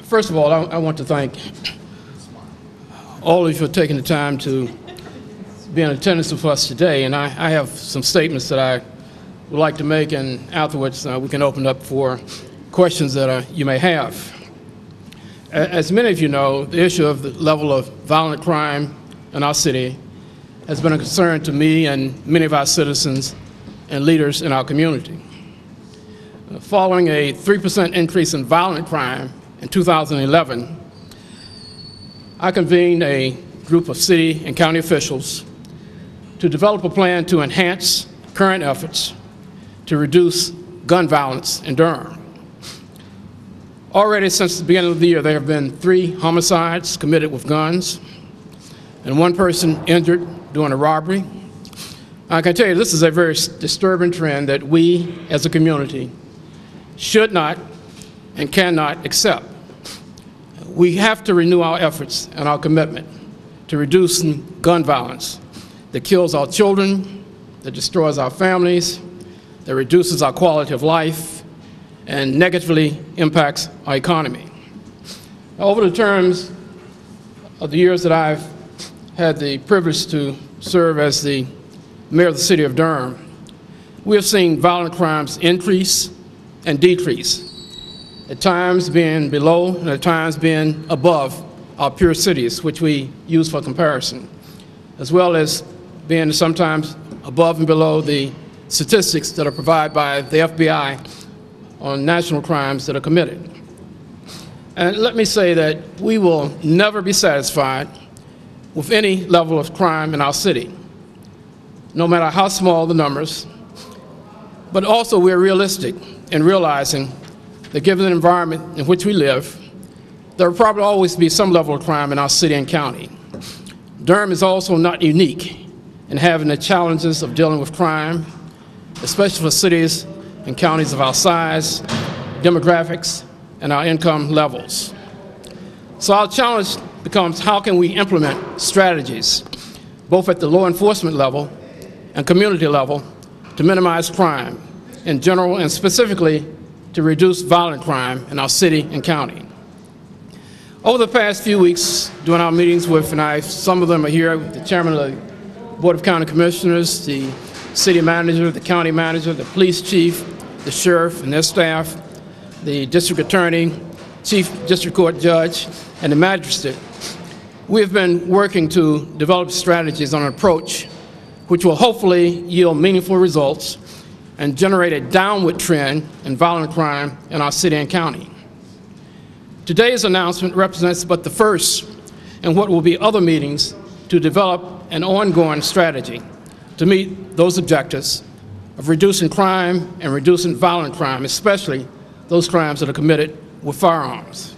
First of all, I want to thank all of you for taking the time to be in attendance with us today. And I have some statements that I would like to make, and afterwards we can open up for questions that you may have. As many of you know, the issue of the level of violent crime in our city has been a concern to me and many of our citizens and leaders in our community. Following a 3% increase in violent crime in 2011, I convened a group of city and county officials to develop a plan to enhance current efforts to reduce gun violence in Durham. Already since the beginning of the year, there have been 3 homicides committed with guns and 1 person injured during a robbery. I can tell you this is a very disturbing trend that we as a community should not and cannot accept. We have to renew our efforts and our commitment to reducing gun violence that kills our children, that destroys our families, that reduces our quality of life, and negatively impacts our economy. Over the terms of the years that I've had the privilege to serve as the mayor of the city of Durham, we have seen violent crimes increase and decrease, at times being below and at times being above our peer cities, which we use for comparison, as well as being sometimes above and below the statistics that are provided by the FBI on national crimes that are committed. And let me say that we will never be satisfied with any level of crime in our city, no matter how small the numbers, but also we're realistic in realizing that given the environment in which we live, there will probably always be some level of crime in our city and county. Durham is also not unique in having the challenges of dealing with crime, especially for cities and counties of our size, demographics, and our income levels. So our challenge becomes, how can we implement strategies, both at the law enforcement level and community level, to minimize crime in general and specifically to reduce violent crime in our city and county. Over the past few weeks, during our meetings with, and some of them are here, the chairman of the Board of County Commissioners, the city manager, the county manager, the police chief, the sheriff and their staff, the district attorney, chief district court judge, and the magistrate, we have been working to develop strategies on an approach which will hopefully yield meaningful results and generate a downward trend in violent crime in our city and county. Today's announcement represents but the first in what will be other meetings to develop an ongoing strategy to meet those objectives of reducing crime and reducing violent crime, especially those crimes that are committed with firearms.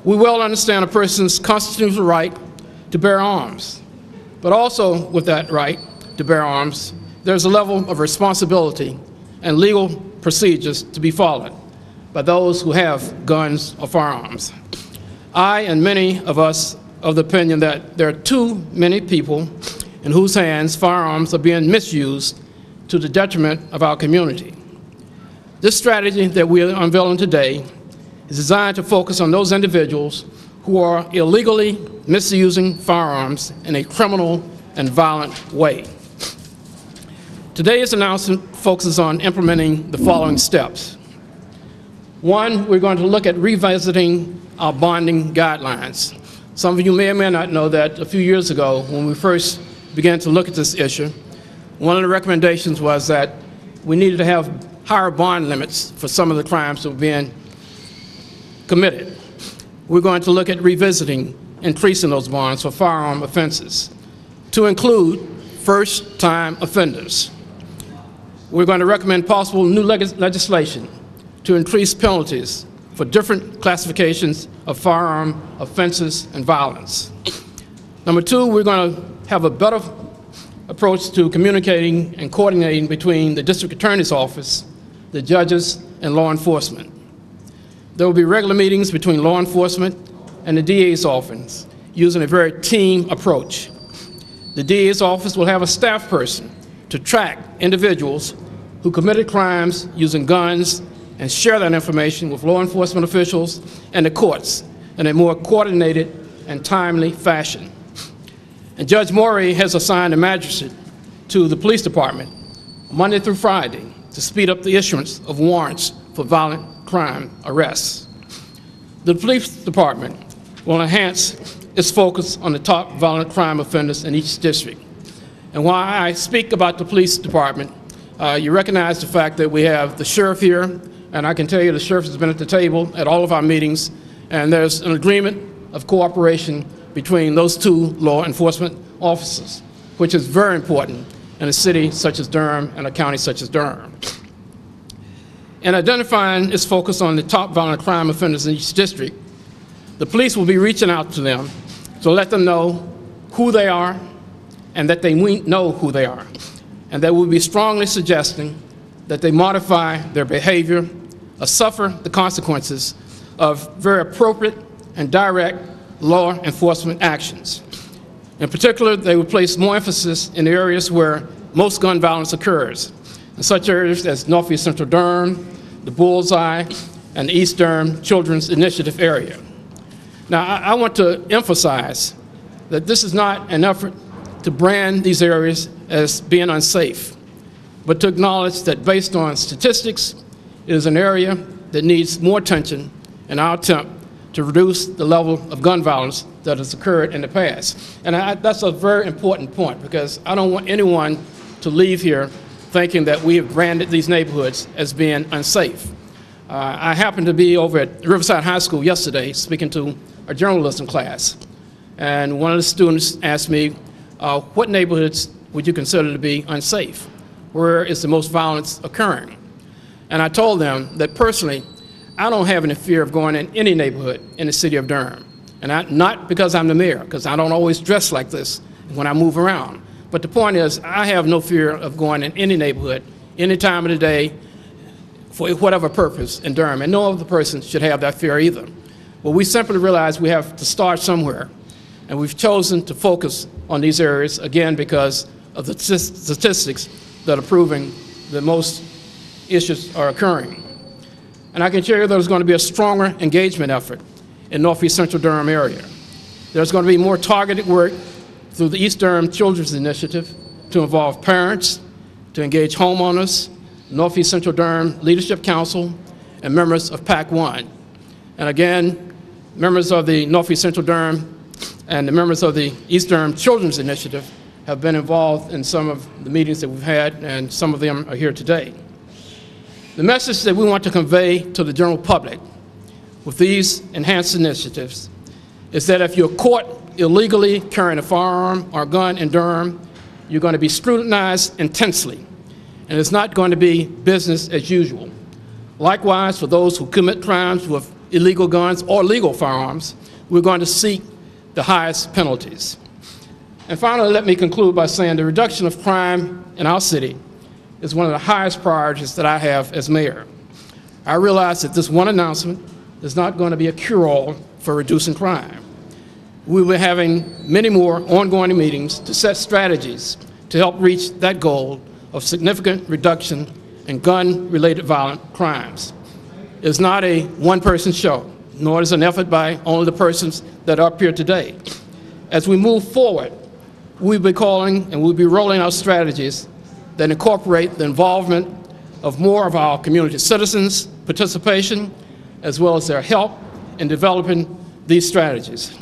We well understand a person's constitutional right to bear arms, but also with that right to bear arms, there's a level of responsibility and legal procedures to be followed by those who have guns or firearms. I and many of us of the opinion that there are too many people in whose hands firearms are being misused to the detriment of our community. This strategy that we are unveiling today is designed to focus on those individuals who are illegally misusing firearms in a criminal and violent way. Today's announcement focuses on implementing the following steps. 1, we're going to look at revisiting our bonding guidelines. Some of you may or may not know that a few years ago, when we first began to look at this issue, one of the recommendations was that we needed to have higher bond limits for some of the crimes that were being committed. We're going to look at revisiting increasing those bonds for firearm offenses to include first-time offenders. We're going to recommend possible new legislation to increase penalties for different classifications of firearm offenses and violence. Number 2, we're going to have a better approach to communicating and coordinating between the district attorney's office, the judges, and law enforcement. There will be regular meetings between law enforcement and the DA's office using a very team approach. The DA's office will have a staff person to track individuals who committed crimes using guns and share that information with law enforcement officials and the courts in a more coordinated and timely fashion. And Judge Morey has assigned a magistrate to the police department Monday through Friday to speed up the issuance of warrants for violent crime arrests. The police department will enhance its focus on the top violent crime offenders in each district. And while I speak about the police department, you recognize the fact that we have the sheriff here, and I can tell you the sheriff has been at the table at all of our meetings, and there's an agreement of cooperation between those two law enforcement officers, which is very important in a city such as Durham and a county such as Durham. In identifying its focus on the top violent crime offenders in each district, the police will be reaching out to them to let them know who they are and that they know who they are. And they will be strongly suggesting that they modify their behavior or suffer the consequences of very appropriate and direct law enforcement actions. In particular, they will place more emphasis in the areas where most gun violence occurs, in such areas as Northeast Central Durham, the Bullseye, and the East Durham Children's Initiative area. Now, I want to emphasize that this is not an effort to brand these areas as being unsafe, but to acknowledge that based on statistics, it is an area that needs more attention in our attempt to reduce the level of gun violence that has occurred in the past. And that's a very important point, because I don't want anyone to leave here thinking that we have branded these neighborhoods as being unsafe. I happened to be over at Riverside High School yesterday speaking to a journalism class, and one of the students asked me, what neighborhoods would you consider to be unsafe? Where is the most violence occurring? And I told them that personally, I don't have any fear of going in any neighborhood in the city of Durham. And not because I'm the mayor, because I don't always dress like this when I move around. But the point is, I have no fear of going in any neighborhood, any time of the day, for whatever purpose in Durham. And no other person should have that fear either. Well, we simply realize we have to start somewhere. And we've chosen to focus on these areas, again, because of the statistics that are proving that most issues are occurring. And I can tell you there's going to be a stronger engagement effort in Northeast Central Durham area. There's going to be more targeted work through the East Durham Children's Initiative to involve parents, to engage homeowners, Northeast Central Durham Leadership Council, and members of PAC 1. And again, members of the Northeast Central Durham and the members of the East Durham Children's Initiative have been involved in some of the meetings that we've had, and some of them are here today. The message that we want to convey to the general public with these enhanced initiatives is that if you're caught illegally carrying a firearm or gun in Durham, you're going to be scrutinized intensely, and it's not going to be business as usual. Likewise, for those who commit crimes with illegal guns or legal firearms, we're going to seek the highest penalties. And finally, let me conclude by saying the reduction of crime in our city is one of the highest priorities that I have as mayor. I realize that this one announcement is not going to be a cure-all for reducing crime. We will be having many more ongoing meetings to set strategies to help reach that goal of significant reduction in gun-related violent crimes. It's not a one-person show, nor is it an effort by only the persons that are up here today. As we move forward, we'll be calling and we'll be rolling out strategies that incorporate the involvement of more of our community citizens' participation, as well as their help in developing these strategies.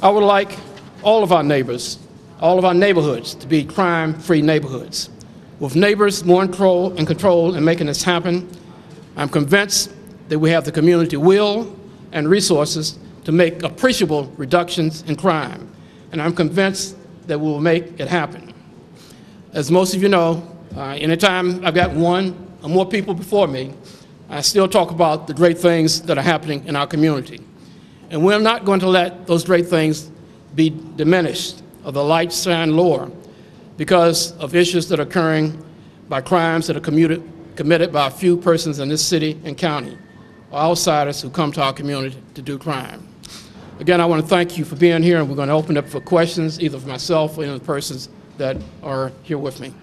I would like all of our neighbors, all of our neighborhoods to be crime-free neighborhoods. With neighbors more in control in making this happen, I'm convinced that we have the community will and resources to make appreciable reductions in crime. And I'm convinced that we will make it happen. As most of you know, anytime I've got one or more people before me, I still talk about the great things that are happening in our community. And we're not going to let those great things be diminished or the light shine lower because of issues that are occurring by crimes that are committed by a few persons in this city and county, or outsiders who come to our community to do crime. Again, I want to thank you for being here, and we're going to open up for questions, either for myself or any of the persons that are here with me.